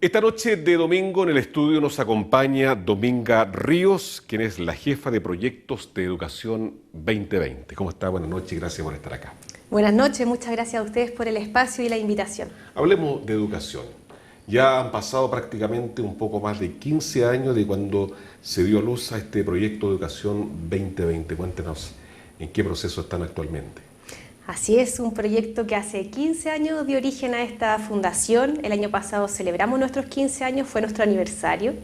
Esta noche de domingo en el estudio nos acompaña Dominga Ríos, quien es la jefa de proyectos de Educación 2020. ¿Cómo está? Buenas noches y gracias por estar acá. Buenas noches, muchas gracias a ustedes por el espacio y la invitación. Hablemos de educación. Ya han pasado prácticamente un poco más de 15 años de cuando se dio a luz a este proyecto de Educación 2020. Cuéntenos en qué proceso están actualmente. Así es, un proyecto que hace 15 años dio origen a esta fundación. El año pasado celebramos nuestros 15 años, fue nuestro aniversario.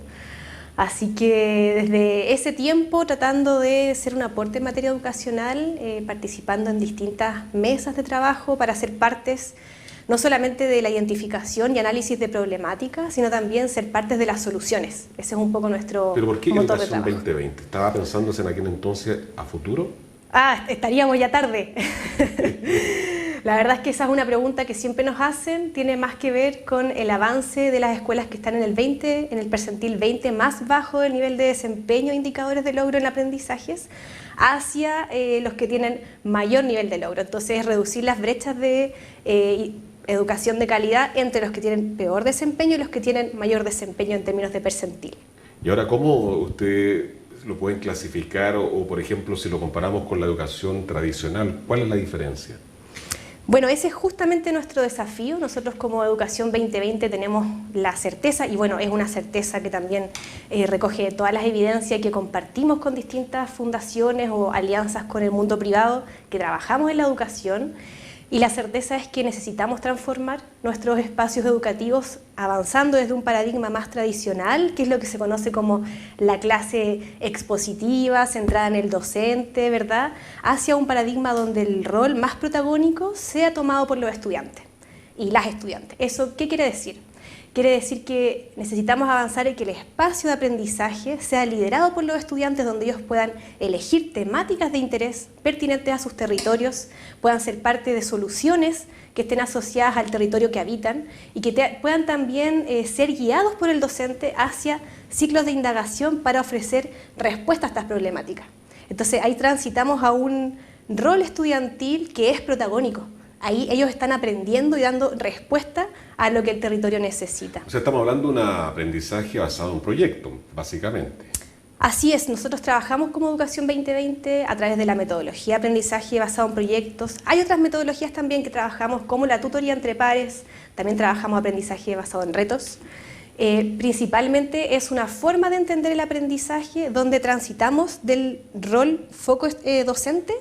Así que desde ese tiempo tratando de ser un aporte en materia educacional, participando en distintas mesas de trabajo para ser partes no solamente de la identificación y análisis de problemáticas, sino también ser partes de las soluciones. Ese es un poco nuestro ¿Pero por qué motor de Educación trabajo. 2020? ¿Estaba pensándose en aquel entonces a futuro? Estaríamos ya tarde. La verdad es que esa es una pregunta que siempre nos hacen, tiene más que ver con el avance de las escuelas que están en el 20, en el percentil 20 más bajo del nivel de desempeño e indicadores de logro en aprendizajes, hacia los que tienen mayor nivel de logro. Entonces, reducir las brechas de educación de calidad entre los que tienen peor desempeño y los que tienen mayor desempeño en términos de percentil. Y ahora, ¿cómo usted lo pueden clasificar o, por ejemplo, si lo comparamos con la educación tradicional, cuál es la diferencia? Bueno, ese es justamente nuestro desafío. Nosotros como Educación 2020 tenemos la certeza, y bueno, es una certeza que también recoge todas las evidencias que compartimos con distintas fundaciones o alianzas con el mundo privado que trabajamos en la educación, y la certeza es que necesitamos transformar nuestros espacios educativos avanzando desde un paradigma más tradicional, que es lo que se conoce como la clase expositiva, centrada en el docente, ¿verdad?, hacia un paradigma donde el rol más protagónico sea tomado por los estudiantes y las estudiantes. ¿Eso qué quiere decir? Quiere decir que necesitamos avanzar en que el espacio de aprendizaje sea liderado por los estudiantes, donde ellos puedan elegir temáticas de interés pertinentes a sus territorios, puedan ser parte de soluciones que estén asociadas al territorio que habitan y que puedan también ser guiados por el docente hacia ciclos de indagación para ofrecer respuestas a estas problemáticas. Entonces ahí transitamos a un rol estudiantil que es protagónico. Ahí ellos están aprendiendo y dando respuesta a lo que el territorio necesita. O sea, estamos hablando de un aprendizaje basado en un proyecto, básicamente. Así es, nosotros trabajamos como Educación 2020 a través de la metodología de aprendizaje basado en proyectos. Hay otras metodologías también que trabajamos, como la tutoría entre pares, también trabajamos aprendizaje basado en retos. Principalmente es una forma de entender el aprendizaje donde transitamos del rol foco docente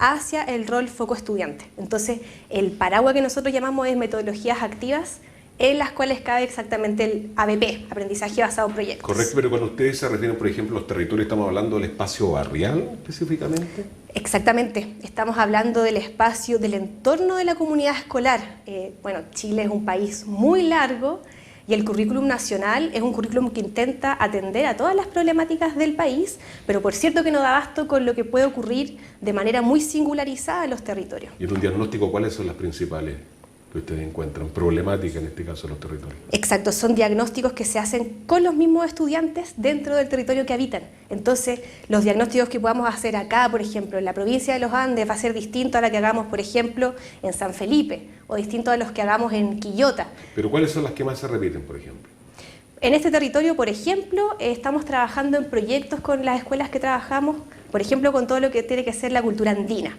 hacia el rol foco estudiante. Entonces, el paraguas que nosotros llamamos es metodologías activas, en las cuales cabe exactamente el ABP, aprendizaje basado en proyectos. Correcto, pero cuando ustedes se refieren, por ejemplo, a los territorios, ¿estamos hablando del espacio barrial específicamente? Exactamente, estamos hablando del espacio, del entorno de la comunidad escolar. Bueno, Chile es un país muy largo, y el currículum nacional es un currículum que intenta atender a todas las problemáticas del país, pero por cierto que no da abasto con lo que puede ocurrir de manera muy singularizada en los territorios. Y en un diagnóstico, ¿cuáles son las principales que ustedes encuentran? Problemáticas, en este caso, en los territorios. Exacto, son diagnósticos que se hacen con los mismos estudiantes dentro del territorio que habitan. Entonces, los diagnósticos que podamos hacer acá, por ejemplo, en la provincia de los Andes, va a ser distinto a la que hagamos, por ejemplo, en San Felipe, o distinto a los que hagamos en Quillota. ¿Pero cuáles son las que más se repiten, por ejemplo? En este territorio, por ejemplo, estamos trabajando en proyectos con las escuelas que trabajamos, por ejemplo, con todo lo que tiene que ser la cultura andina.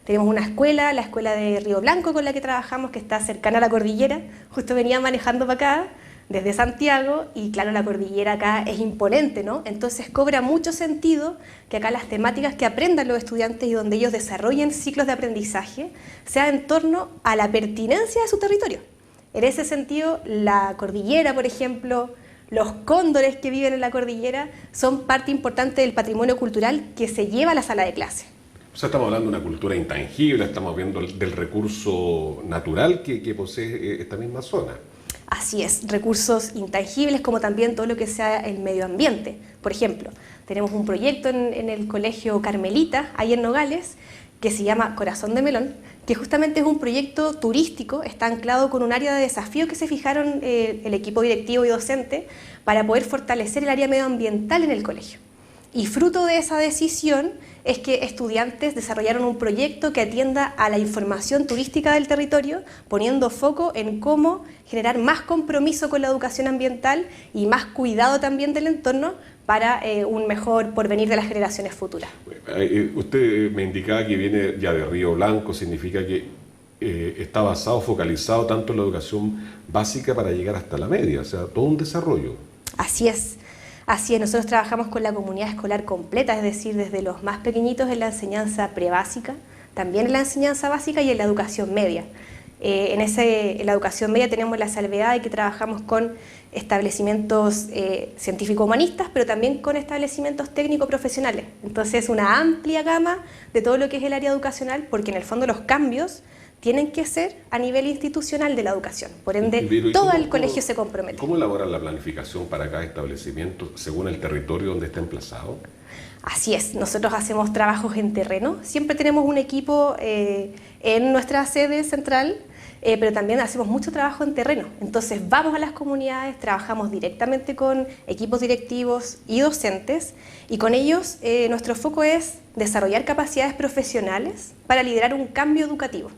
Tenemos una escuela, la escuela de Río Blanco, con la que trabajamos, que está cercana a la cordillera. Justo venía manejando para acá, desde Santiago, y claro, la cordillera acá es imponente, ¿no? Entonces cobra mucho sentido que acá las temáticas que aprendan los estudiantes y donde ellos desarrollen ciclos de aprendizaje sea en torno a la pertinencia de su territorio. En ese sentido, la cordillera, por ejemplo, los cóndores que viven en la cordillera son parte importante del patrimonio cultural que se lleva a la sala de clase. O sea, estamos hablando de una cultura intangible, estamos viendo del recurso natural que posee esta misma zona. Así es, recursos intangibles como también todo lo que sea el medio ambiente. Por ejemplo, tenemos un proyecto en el Colegio Carmelita, ahí en Nogales, que se llama Corazón de Melón, que justamente es un proyecto turístico, está anclado con un área de desafío que se fijaron el equipo directivo y docente para poder fortalecer el área medioambiental en el colegio. Y fruto de esa decisión es que estudiantes desarrollaron un proyecto que atienda a la información turística del territorio, poniendo foco en cómo generar más compromiso con la educación ambiental y más cuidado también del entorno para un mejor porvenir de las generaciones futuras. Usted me indicaba que viene ya de Río Blanco, significa que está basado, focalizado tanto en la educación básica para llegar hasta la media, o sea, todo un desarrollo. Así es. Así es, nosotros trabajamos con la comunidad escolar completa, es decir, desde los más pequeñitos en la enseñanza prebásica, también en la enseñanza básica y en la educación media. En la educación media tenemos la salvedad de que trabajamos con establecimientos científico-humanistas, pero también con establecimientos técnico-profesionales. Entonces, una amplia gama de todo lo que es el área educacional, porque en el fondo los cambios tienen que ser a nivel institucional de la educación. Por ende, todo el colegio se compromete. ¿Cómo elaboran la planificación para cada establecimiento según el territorio donde está emplazado? Así es, nosotros hacemos trabajos en terreno. Siempre tenemos un equipo en nuestra sede central, pero también hacemos mucho trabajo en terreno. Entonces vamos a las comunidades, trabajamos directamente con equipos directivos y docentes, y con ellos nuestro foco es desarrollar capacidades profesionales para liderar un cambio educativo.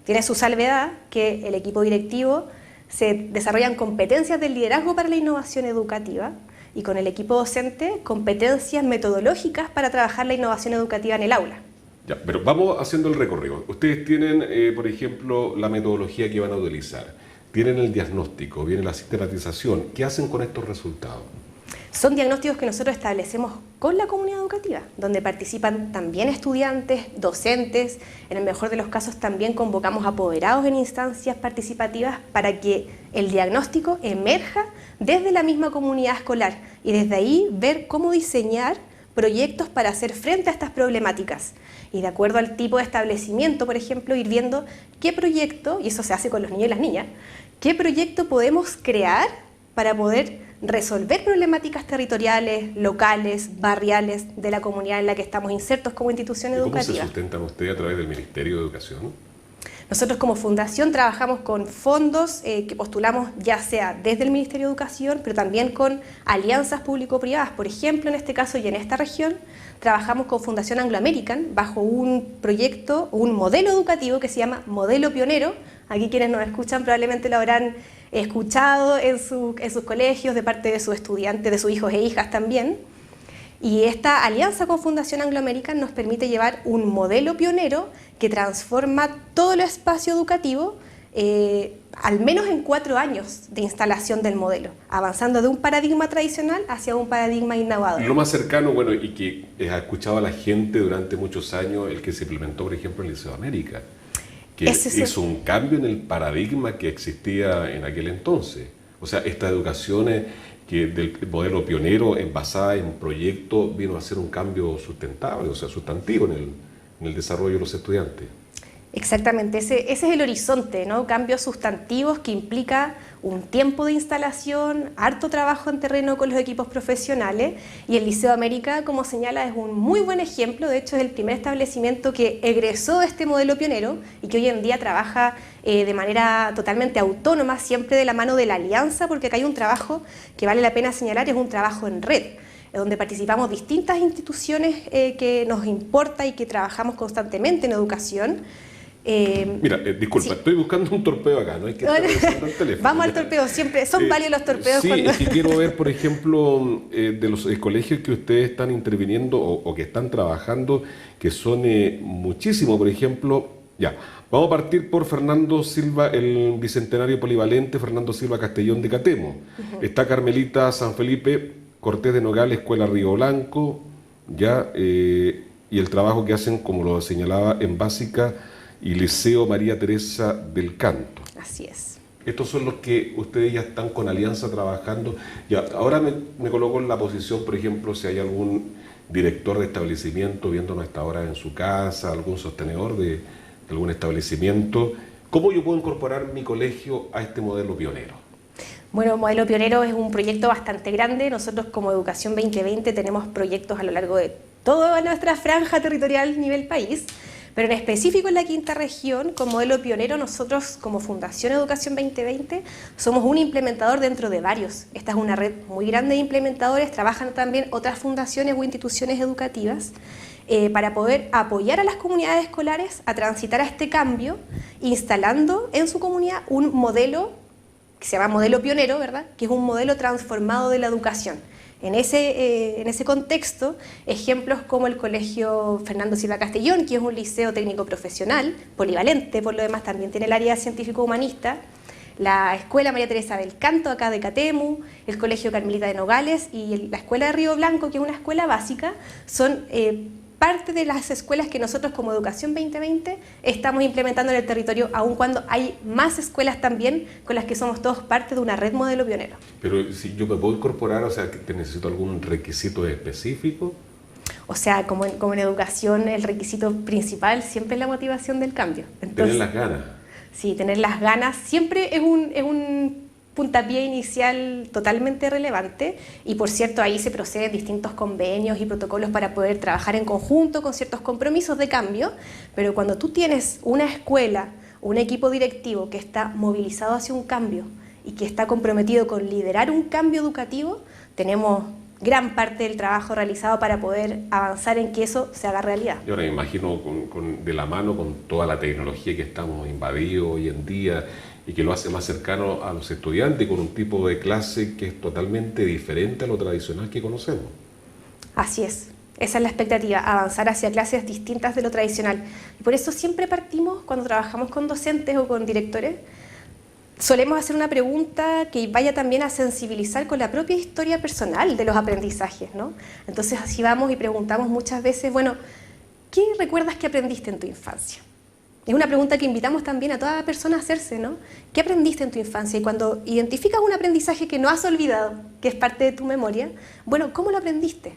Tiene su salvedad que el equipo directivo se desarrollan competencias del liderazgo para la innovación educativa, y con el equipo docente competencias metodológicas para trabajar la innovación educativa en el aula. Ya, pero vamos haciendo el recorrido. Ustedes tienen, por ejemplo, la metodología que van a utilizar, tienen el diagnóstico, viene la sistematización. ¿Qué hacen con estos resultados? Son diagnósticos que nosotros establecemos con la comunidad educativa, donde participan también estudiantes, docentes, en el mejor de los casos también convocamos apoderados en instancias participativas para que el diagnóstico emerja desde la misma comunidad escolar y desde ahí ver cómo diseñar proyectos para hacer frente a estas problemáticas. Y de acuerdo al tipo de establecimiento, por ejemplo, ir viendo qué proyecto, y eso se hace con los niños y las niñas, qué proyecto podemos crear para poder resolver problemáticas territoriales, locales, barriales de la comunidad en la que estamos insertos como institución educativa. ¿Cómo se sustentan ustedes a través del Ministerio de Educación? Nosotros como fundación trabajamos con fondos que postulamos ya sea desde el Ministerio de Educación, pero también con alianzas público-privadas. Por ejemplo, en este caso y en esta región, trabajamos con Fundación Anglo American bajo un proyecto, un modelo educativo que se llama Modelo Pionero. Aquí quienes nos escuchan probablemente lo habrán escuchado en sus colegios, de parte de sus estudiantes, de sus hijos e hijas también. Y esta alianza con Fundación Anglo American nos permite llevar un modelo pionero que transforma todo el espacio educativo, al menos en 4 años de instalación del modelo, avanzando de un paradigma tradicional hacia un paradigma innovador. Lo más cercano, bueno, y que ha escuchado a la gente durante muchos años, el que se implementó, por ejemplo, en el Liceo de América, que hizo un cambio en el paradigma que existía en aquel entonces. O sea, esta educación que del modelo pionero basada en proyectos vino a ser un cambio sustentable, o sea, sustantivo en el desarrollo de los estudiantes. Exactamente, ese es el horizonte, ¿no? Cambios sustantivos que implica un tiempo de instalación, harto trabajo en terreno con los equipos profesionales, y el Liceo de América, como señala, es un muy buen ejemplo. De hecho, es el primer establecimiento que egresó de este modelo pionero y que hoy en día trabaja de manera totalmente autónoma, siempre de la mano de la alianza, porque acá hay un trabajo que vale la pena señalar, es un trabajo en red, donde participamos distintas instituciones que nos importa y que trabajamos constantemente en educación. Mira, disculpa, sí. Estoy buscando un torpeo acá, no hay que estar revisando el teléfono. Vamos al torpeo, siempre son válidos los torpeos. Sí, es que quiero ver, por ejemplo, de los colegios que ustedes están interviniendo o que están trabajando, que son muchísimos, por ejemplo, ya, vamos a partir por Fernando Silva, el Bicentenario Polivalente, Fernando Silva Castellón de Catemo. Está Carmelita San Felipe, Cortés de Nogales, Escuela Río Blanco, ya, y el trabajo que hacen, como lo señalaba, en básica, y Liceo María Teresa del Canto. Así es. Estos son los que ustedes ya están con alianza trabajando. Ya, ahora me coloco en la posición, por ejemplo, si hay algún director de establecimiento viéndonos hasta ahora en su casa, algún sostenedor de algún establecimiento, ¿cómo yo puedo incorporar mi colegio a este modelo pionero? Bueno, Modelo Pionero es un proyecto bastante grande. Nosotros como Educación 2020 tenemos proyectos a lo largo de toda nuestra franja territorial nivel país. Pero en específico en la quinta región, con modelo pionero, nosotros como Fundación Educación 2020 somos un implementador dentro de varios. Esta es una red muy grande de implementadores, trabajan también otras fundaciones o instituciones educativas para poder apoyar a las comunidades escolares a transitar a este cambio, instalando en su comunidad un modelo que se llama modelo pionero, ¿verdad? Que es un modelo transformado de la educación. En ese contexto, ejemplos como el Colegio Fernando Silva Castellón, que es un liceo técnico profesional, polivalente, por lo demás también tiene el área científico-humanista, la Escuela María Teresa del Canto, acá de Catemu, el Colegio Carmelita de Nogales y la Escuela de Río Blanco, que es una escuela básica, son parte de las escuelas que nosotros como Educación 2020 estamos implementando en el territorio, aun cuando hay más escuelas también con las que somos todos parte de una red modelo pionero. Pero si yo me puedo incorporar, o sea, que necesito algún requisito específico. O sea, como en educación, el requisito principal siempre es la motivación del cambio. Entonces, tener las ganas. Sí, tener las ganas siempre es un puntapié inicial totalmente relevante y por cierto ahí se proceden distintos convenios y protocolos para poder trabajar en conjunto con ciertos compromisos de cambio, pero cuando tú tienes una escuela, un equipo directivo que está movilizado hacia un cambio y que está comprometido con liderar un cambio educativo, tenemos gran parte del trabajo realizado para poder avanzar en que eso se haga realidad. Y ahora me imagino de la mano con toda la tecnología que estamos invadidos hoy en día y que lo hace más cercano a los estudiantes con un tipo de clase que es totalmente diferente a lo tradicional que conocemos. Así es, esa es la expectativa, avanzar hacia clases distintas de lo tradicional. Y por eso siempre partimos, cuando trabajamos con docentes o con directores, solemos hacer una pregunta que vaya también a sensibilizar con la propia historia personal de los aprendizajes, ¿no? Entonces así vamos y preguntamos muchas veces, bueno, ¿qué recuerdas que aprendiste en tu infancia? Es una pregunta que invitamos también a toda persona a hacerse, ¿no? ¿Qué aprendiste en tu infancia? Y cuando identificas un aprendizaje que no has olvidado, que es parte de tu memoria, bueno, ¿cómo lo aprendiste?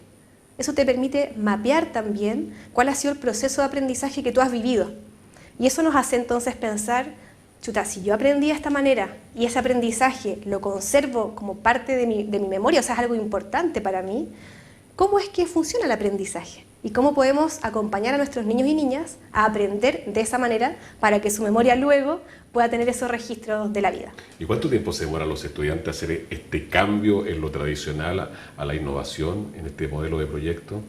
Eso te permite mapear también cuál ha sido el proceso de aprendizaje que tú has vivido. Y eso nos hace entonces pensar, chuta, si yo aprendí de esta manera y ese aprendizaje lo conservo como parte de mi memoria, o sea, es algo importante para mí, ¿cómo es que funciona el aprendizaje? Y cómo podemos acompañar a nuestros niños y niñas a aprender de esa manera para que su memoria luego pueda tener esos registros de la vida. ¿Y cuánto tiempo se demoran los estudiantes a hacer este cambio en lo tradicional a la innovación en este modelo de proyecto?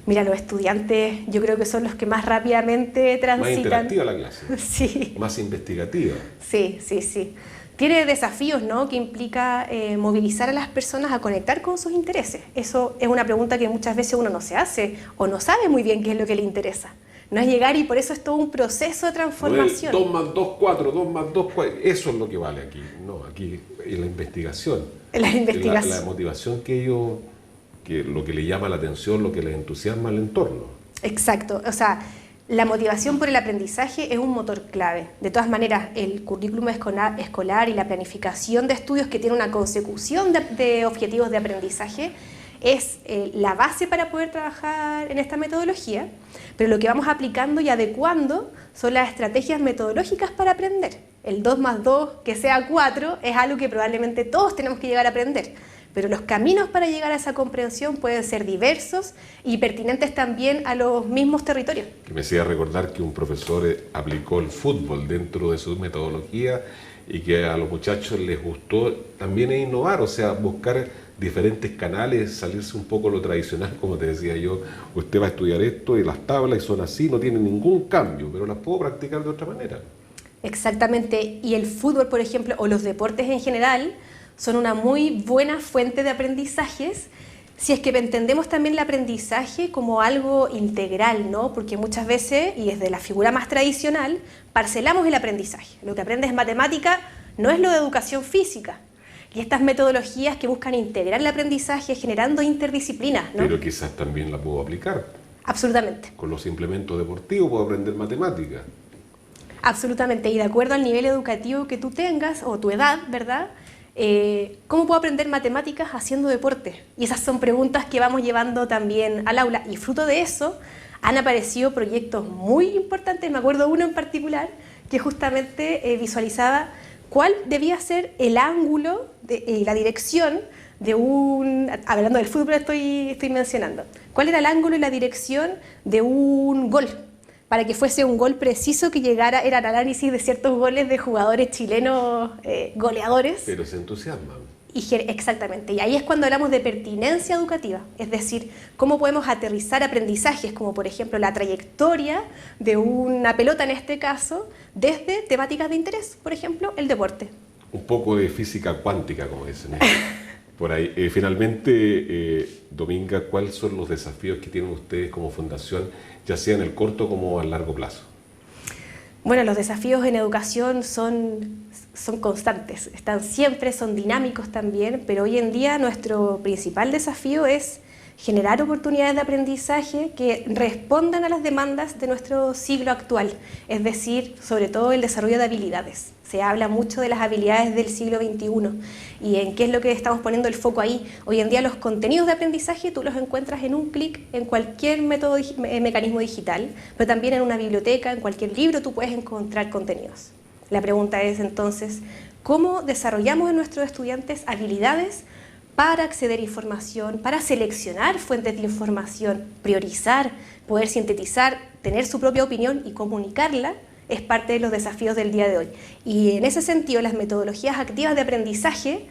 Mira, los estudiantes yo creo que son los que más rápidamente transitan. Más interactiva la clase. Sí. Más investigativa. Sí, sí, sí. Tiene desafíos, ¿no?, que implica movilizar a las personas a conectar con sus intereses. Eso es una pregunta que muchas veces uno no se hace o no sabe muy bien qué es lo que le interesa. No es llegar y por eso es todo un proceso de transformación. 2 más 2, 4, 2 más 2, 4. Eso es lo que vale aquí. No, aquí es la investigación. La investigación. La motivación que ellos, que lo que les llama la atención, lo que les entusiasma el entorno. Exacto. O sea, la motivación por el aprendizaje es un motor clave. De todas maneras, el currículum escolar y la planificación de estudios que tiene una consecución de objetivos de aprendizaje es la base para poder trabajar en esta metodología, pero lo que vamos aplicando y adecuando son las estrategias metodológicas para aprender. El 2 más 2, que sea 4, es algo que probablemente todos tenemos que llegar a aprender. Pero los caminos para llegar a esa comprensión pueden ser diversos y pertinentes también a los mismos territorios. Que me hacía recordar que un profesor aplicó el fútbol dentro de su metodología y que a los muchachos les gustó también innovar, o sea, buscar diferentes canales, salirse un poco de lo tradicional, como te decía yo, usted va a estudiar esto y las tablas son así, no tienen ningún cambio, pero las puedo practicar de otra manera. Exactamente, y el fútbol, por ejemplo, o los deportes en general, son una muy buena fuente de aprendizajes si es que entendemos también el aprendizaje como algo integral, ¿no? Porque muchas veces, y desde la figura más tradicional, parcelamos el aprendizaje. Lo que aprendes en matemática no es lo de educación física. Y estas metodologías que buscan integrar el aprendizaje generando interdisciplinas, ¿no? Pero quizás también la puedo aplicar. Absolutamente. Con los implementos deportivos puedo aprender matemáticas. Absolutamente. Y de acuerdo al nivel educativo que tú tengas, o tu edad, ¿verdad?, ¿cómo puedo aprender matemáticas haciendo deporte? Y esas son preguntas que vamos llevando también al aula. Y fruto de eso han aparecido proyectos muy importantes. Me acuerdo uno en particular que justamente visualizaba cuál debía ser el ángulo y la dirección de hablando del fútbol estoy mencionando, cuál era el ángulo y la dirección de un gol. para que fuese un gol preciso que llegara, era el análisis de ciertos goles de jugadores chilenos goleadores. Pero se entusiasman. Exactamente, y ahí es cuando hablamos de pertinencia educativa, es decir, cómo podemos aterrizar aprendizajes, como por ejemplo la trayectoria de una pelota en este caso, desde temáticas de interés, por ejemplo, el deporte. Un poco de física cuántica, como dicen por ahí. Finalmente, Dominga, ¿cuáles son los desafíos que tienen ustedes como fundación, ya sea en el corto como a largo plazo? Bueno, los desafíos en educación son constantes, están siempre, son dinámicos también, pero hoy en día nuestro principal desafío es generar oportunidades de aprendizaje que respondan a las demandas de nuestro siglo actual, es decir, sobre todo el desarrollo de habilidades. Se habla mucho de las habilidades del siglo XXI y en qué es lo que estamos poniendo el foco ahí. Hoy en día los contenidos de aprendizaje tú los encuentras en un clic en cualquier mecanismo digital, pero también en una biblioteca, en cualquier libro tú puedes encontrar contenidos. La pregunta es entonces, ¿cómo desarrollamos en nuestros estudiantes habilidades para acceder a información, para seleccionar fuentes de información, priorizar, poder sintetizar, tener su propia opinión y comunicarla? Es parte de los desafíos del día de hoy. Y en ese sentido, las metodologías activas de aprendizaje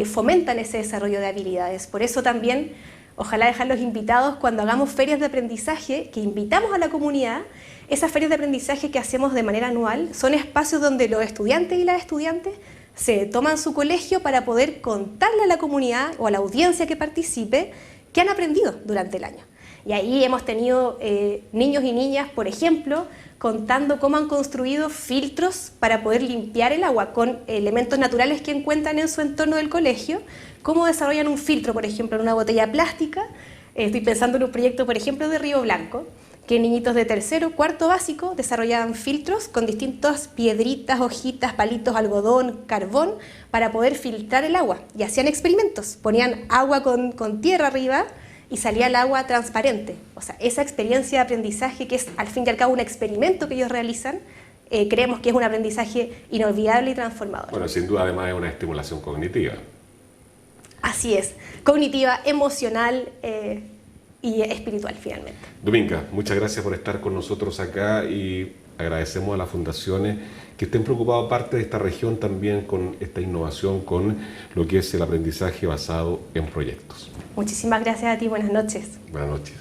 fomentan ese desarrollo de habilidades. Por eso también, ojalá dejarlos invitados cuando hagamos ferias de aprendizaje, que invitamos a la comunidad. Esas ferias de aprendizaje que hacemos de manera anual son espacios donde los estudiantes y las estudiantes se toman su colegio para poder contarle a la comunidad o a la audiencia que participe qué han aprendido durante el año. Y ahí hemos tenido niños y niñas, por ejemplo, contando cómo han construido filtros para poder limpiar el agua con elementos naturales que encuentran en su entorno del colegio, cómo desarrollan un filtro, por ejemplo, en una botella plástica. Estoy pensando en un proyecto, por ejemplo, de Río Blanco, que niñitos de tercero, cuarto básico desarrollaban filtros con distintas piedritas, hojitas, palitos, algodón, carbón, para poder filtrar el agua. Y hacían experimentos, ponían agua con tierra arriba y salía el agua transparente. O sea, esa experiencia de aprendizaje, que es al fin y al cabo un experimento que ellos realizan, creemos que es un aprendizaje inolvidable y transformador. Bueno, sin duda además es una estimulación cognitiva. Así es, cognitiva, emocional y espiritual finalmente. Dominga, muchas gracias por estar con nosotros acá y agradecemos a las fundaciones que estén preocupadas parte de esta región también con esta innovación, con lo que es el aprendizaje basado en proyectos. Muchísimas gracias a ti, buenas noches. Buenas noches.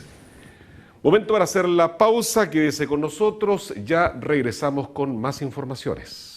Momento para hacer la pausa, quédese con nosotros, ya regresamos con más informaciones.